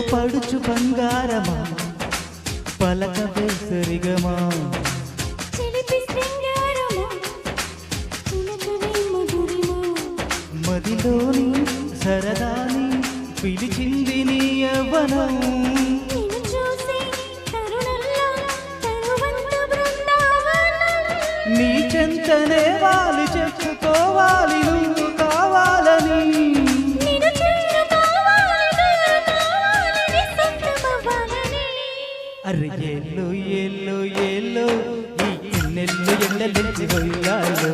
పడుచు బంగారమా పలక వేసరిగమా మదిలోని సరదాని పిలిచింది నీ యవ్వనం నీ చెంతనే వాలి చెప్పుకోవాలి నువ్వు కావాలని అరే ఏళ్ళు ఏళ్ళు ఏళ్ళు ఈ ఎన్నెళ్ళు ఎండలెత్తి పోయాలో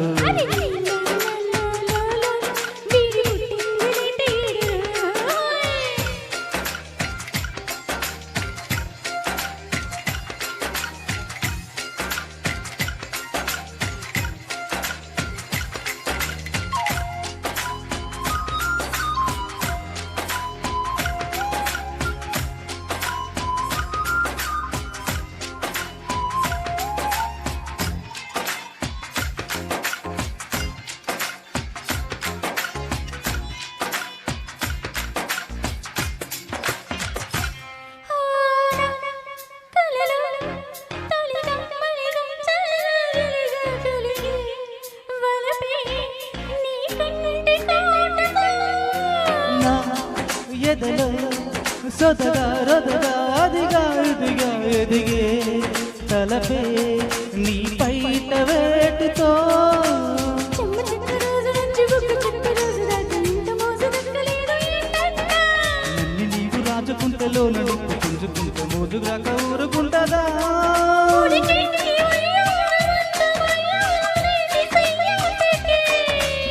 ఎదలో సొదగా రొదగా అదిగా ఇదిగా ఎదిగే తలపే నీ పైట వేటుతో నన్ను నీవు రాజుకుంటలో నన్ను పుంజుకుంట మోజుగా ఊరుకుంటదా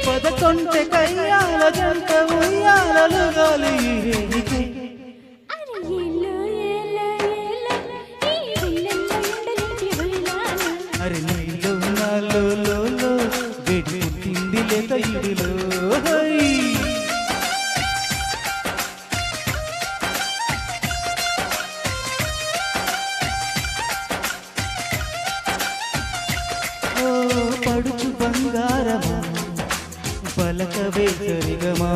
పదకొంట కయ్యాల జంట ఉయ్యాలలు గాలి అరే నీలో నాలో గడి తిండి లేక ఇడిలో పడుచు బంగారమా పలక వేసరిగమా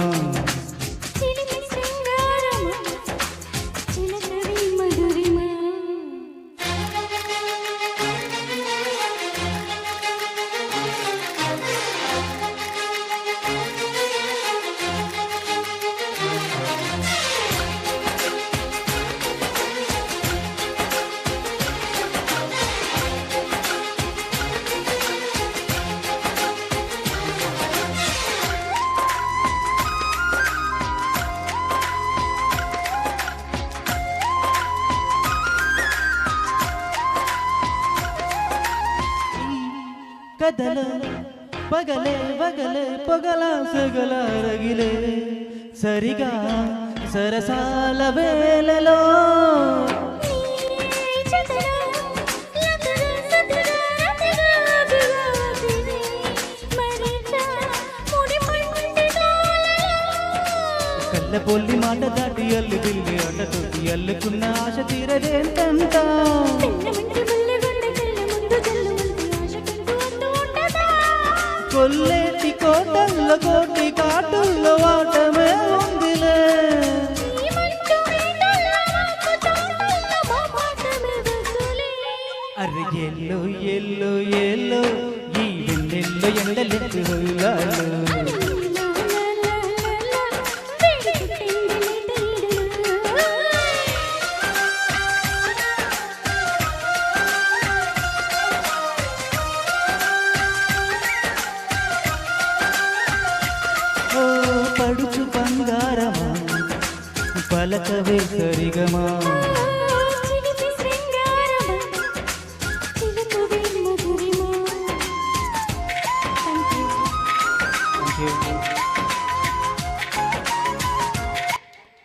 కదల పగలే పగలే పొగల సగల రగిలే సరిగా సరసాల వేళలో కళ్ళ పొల్లి మాట దాటి అల్లు బిల్లి అడ్డతోటి అల్లుకున్న ఆశ తీరదేంటంట కొల్లేటి కోటల్లో కోటి కాటుల్లో వాటమే ఉందిలే అరే ఎల్లో ఎల్లో ఎల్లో ఈ వెన్నెల్లో ఎండలెత్తి హొయ్యాలు పడుచు బంగారమా పలక వేసరిగమా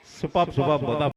Superb, superb,